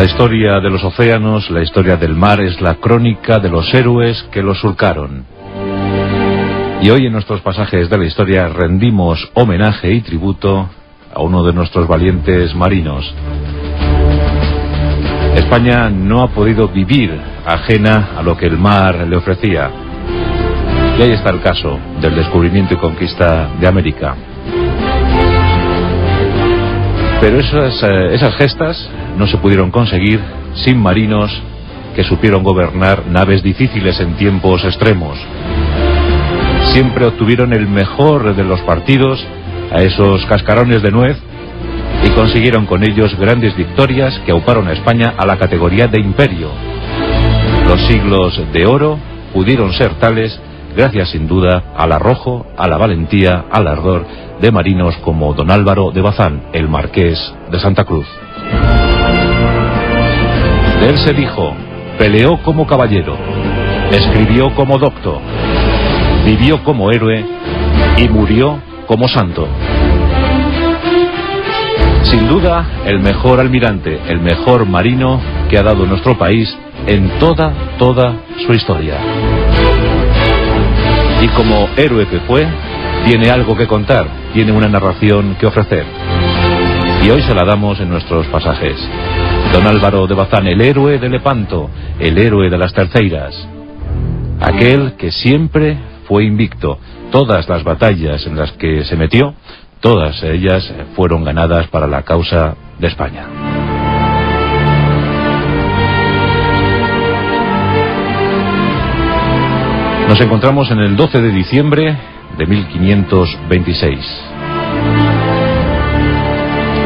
La historia de los océanos, la historia del mar, es la crónica de los héroes que los surcaron. Y hoy en nuestros pasajes de la historia rendimos homenaje y tributo a uno de nuestros valientes marinos. España no ha podido vivir ajena a lo que el mar le ofrecía. Y ahí está el caso del descubrimiento y conquista de América. Pero esas gestas no se pudieron conseguir sin marinos que supieron gobernar naves difíciles en tiempos extremos. Siempre obtuvieron el mejor de los partidos a esos cascarones de nuez y consiguieron con ellos grandes victorias que auparon a España a la categoría de imperio. Los siglos de oro pudieron ser tales gracias sin duda al arrojo, a la valentía, al ardor de marinos como don Álvaro de Bazán, el marqués de Santa Cruz. De él se dijo: peleó como caballero, escribió como docto, vivió como héroe y murió como santo. Sin duda, el mejor almirante, el mejor marino que ha dado nuestro país en toda su historia. Y como héroe que fue, tiene algo que contar, tiene una narración que ofrecer. Y hoy se la damos en nuestros pasajes. Don Álvaro de Bazán, el héroe de Lepanto, el héroe de las Terceiras. Aquel que siempre fue invicto. Todas las batallas en las que se metió, todas ellas fueron ganadas para la causa de España. Nos encontramos en el 12 de diciembre de 1526.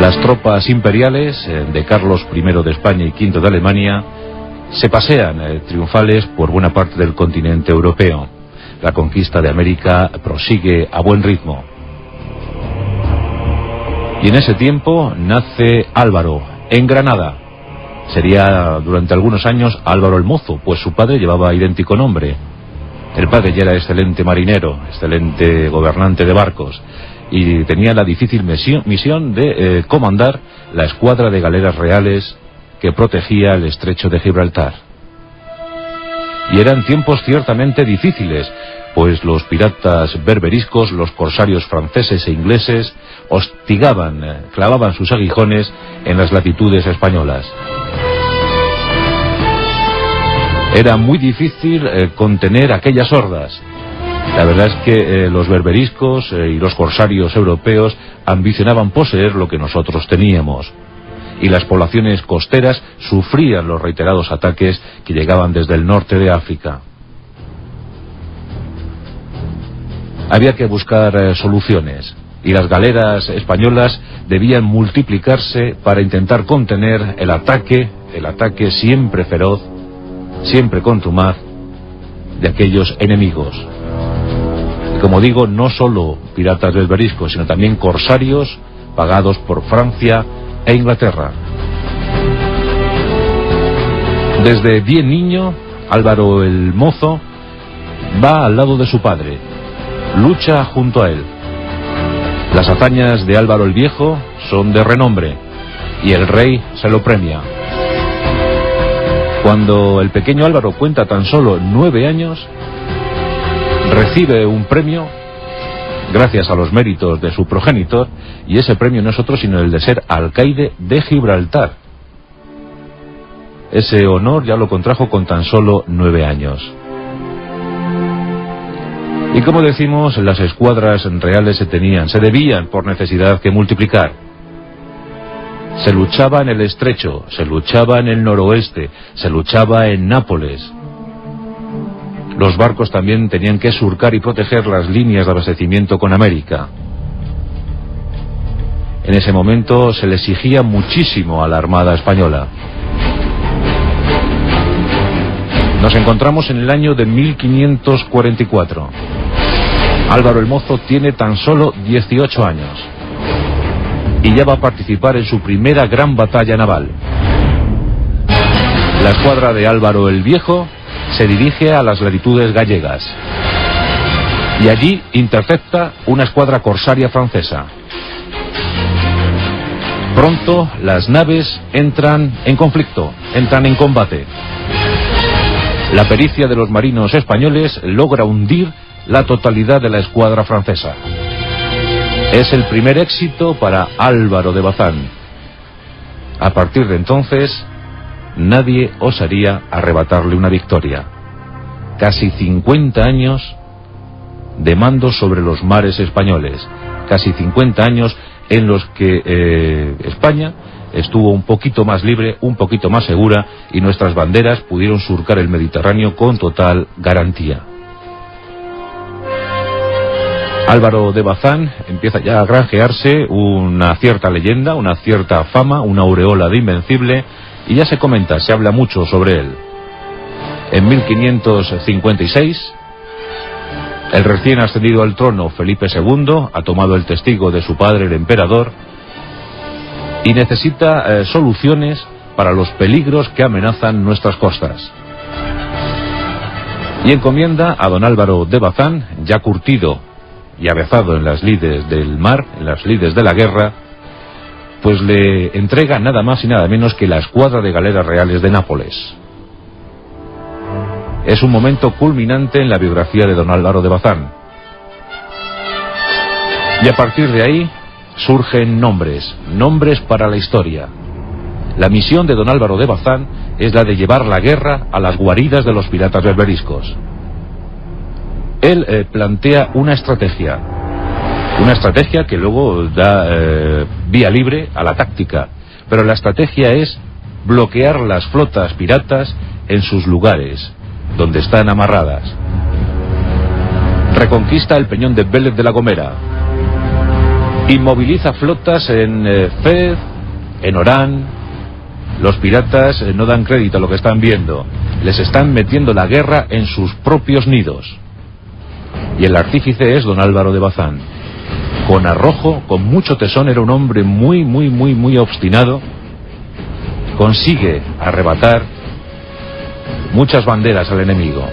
Las tropas imperiales de Carlos I de España y V de Alemania se pasean triunfales por buena parte del continente europeo. La conquista de América prosigue a buen ritmo. Y en ese tiempo nace Álvaro, en Granada. Sería durante algunos años Álvaro el Mozo, pues su padre llevaba idéntico nombre. El padre ya era excelente marinero, excelente gobernante de barcos, y tenía la difícil misión de comandar la escuadra de galeras reales que protegía el estrecho de Gibraltar. Y eran tiempos ciertamente difíciles, pues los piratas berberiscos, los corsarios franceses e ingleses, hostigaban, clavaban sus aguijones en las latitudes españolas. Era muy difícil contener aquellas hordas. La verdad es que los berberiscos y los corsarios europeos ambicionaban poseer lo que nosotros teníamos. Y las poblaciones costeras sufrían los reiterados ataques que llegaban desde el norte de África. Había que buscar soluciones, y las galeras españolas debían multiplicarse para intentar contener el ataque siempre feroz, siempre contumaz, de aquellos enemigos. Y como digo, no solo piratas berberiscos, sino también corsarios pagados por Francia e Inglaterra. Desde bien niño, Álvaro el Mozo va al lado de su padre, lucha junto a él. Las hazañas de Álvaro el Viejo son de renombre, y el rey se lo premia. Cuando el pequeño Álvaro cuenta tan solo 9 años, recibe un premio gracias a los méritos de su progenitor, y ese premio no es otro sino el de ser alcaide de Gibraltar. Ese honor ya lo contrajo con tan solo 9 años. Y como decimos, las escuadras reales se debían por necesidad que multiplicar. Se luchaba en el estrecho, se luchaba en el noroeste, se luchaba en Nápoles. Los barcos también tenían que surcar y proteger las líneas de abastecimiento con América. En ese momento se le exigía muchísimo a la Armada española. Nos encontramos en el año de 1544. Álvaro el Mozo tiene tan solo 18 años. Y ya va a participar en su primera gran batalla naval. La escuadra de Álvaro el Viejo se dirige a las latitudes gallegas. Y allí intercepta una escuadra corsaria francesa. Pronto las naves entran en conflicto, entran en combate. La pericia de los marinos españoles logra hundir la totalidad de la escuadra francesa. Es el primer éxito para Álvaro de Bazán. A partir de entonces, nadie osaría arrebatarle una victoria. Casi 50 años de mando sobre los mares españoles. Casi 50 años en los que España estuvo un poquito más libre, un poquito más segura, y nuestras banderas pudieron surcar el Mediterráneo con total garantía. Álvaro de Bazán empieza ya a granjearse una cierta leyenda, una cierta fama, una aureola de invencible, y ya se comenta, se habla mucho sobre él. En 1556, el recién ascendido al trono Felipe II ha tomado el testigo de su padre, el emperador, y necesita soluciones para los peligros que amenazan nuestras costas. Y encomienda a don Álvaro de Bazán, ya curtido y avezado en las lides del mar, en las lides de la guerra, pues le entrega nada más y nada menos que la escuadra de galeras reales de Nápoles. Es un momento culminante en la biografía de don Álvaro de Bazán. Y a partir de ahí surgen nombres para la historia. La misión de don Álvaro de Bazán es la de llevar la guerra a las guaridas de los piratas berberiscos. Él plantea una estrategia que luego da vía libre a la táctica, pero la estrategia es bloquear las flotas piratas en sus lugares, donde están amarradas. Reconquista el peñón de Vélez de la Gomera, inmoviliza flotas en Fez, en Orán. Los piratas no dan crédito a lo que están viendo, les están metiendo la guerra en sus propios nidos. Y el artífice es don Álvaro de Bazán. Con arrojo, con mucho tesón, era un hombre muy obstinado. Consigue arrebatar muchas banderas al enemigo.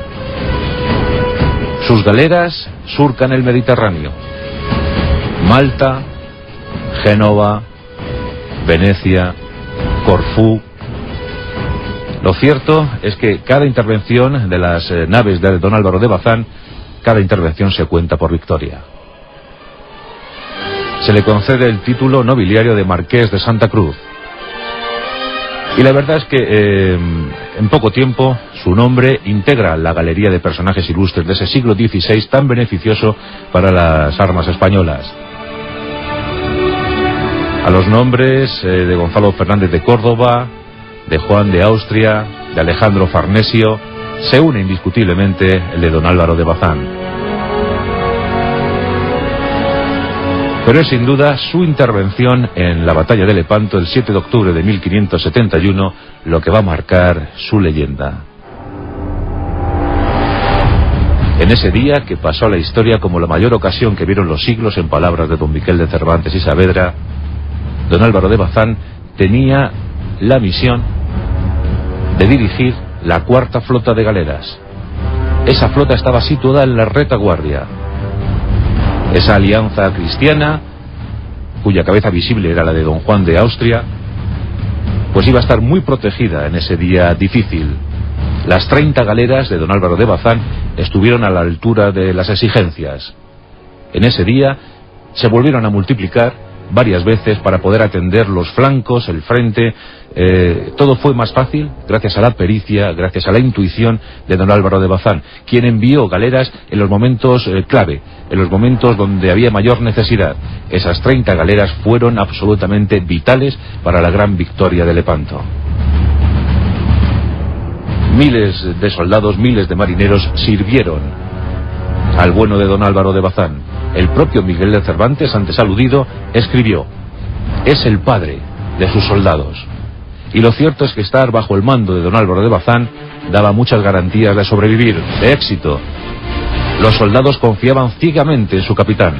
Sus galeras surcan el Mediterráneo. Malta, Génova, Venecia, Corfú. Lo cierto es que cada intervención de las naves de don Álvaro de Bazán, cada intervención se cuenta por victoria. Se le concede el título nobiliario de Marqués de Santa Cruz. Y la verdad es que en poco tiempo su nombre integra la galería de personajes ilustres de ese siglo XVI tan beneficioso para las armas españolas. A los nombres de Gonzalo Fernández de Córdoba, de Juan de Austria, de Alejandro Farnesio, se une indiscutiblemente el de don Álvaro de Bazán. Pero es sin duda su intervención en la batalla de Lepanto el 7 de octubre de 1571 lo que va a marcar su leyenda. En ese día, que pasó a la historia como la mayor ocasión que vieron los siglos, en palabras de don Miquel de Cervantes y Saavedra, don Álvaro de Bazán tenía la misión de dirigir la cuarta flota de galeras. Esa flota estaba situada en la retaguardia. Esa alianza cristiana, cuya cabeza visible era la de don Juan de Austria, pues iba a estar muy protegida en ese día difícil. Las 30 galeras de don Álvaro de Bazán estuvieron a la altura de las exigencias. En ese día se volvieron a multiplicar varias veces para poder atender los flancos, el frente. Todo fue más fácil gracias a la pericia, gracias a la intuición de don Álvaro de Bazán, quien envió galeras en los momentos clave, en los momentos donde había mayor necesidad. Esas 30 galeras fueron absolutamente vitales para la gran victoria de Lepanto. Miles de soldados, miles de marineros sirvieron al bueno de don Álvaro de Bazán. El propio Miguel de Cervantes, antes aludido, escribió: es el padre de sus soldados. Y lo cierto es que estar bajo el mando de don Álvaro de Bazán daba muchas garantías de sobrevivir, de éxito. Los soldados confiaban ciegamente en su capitán.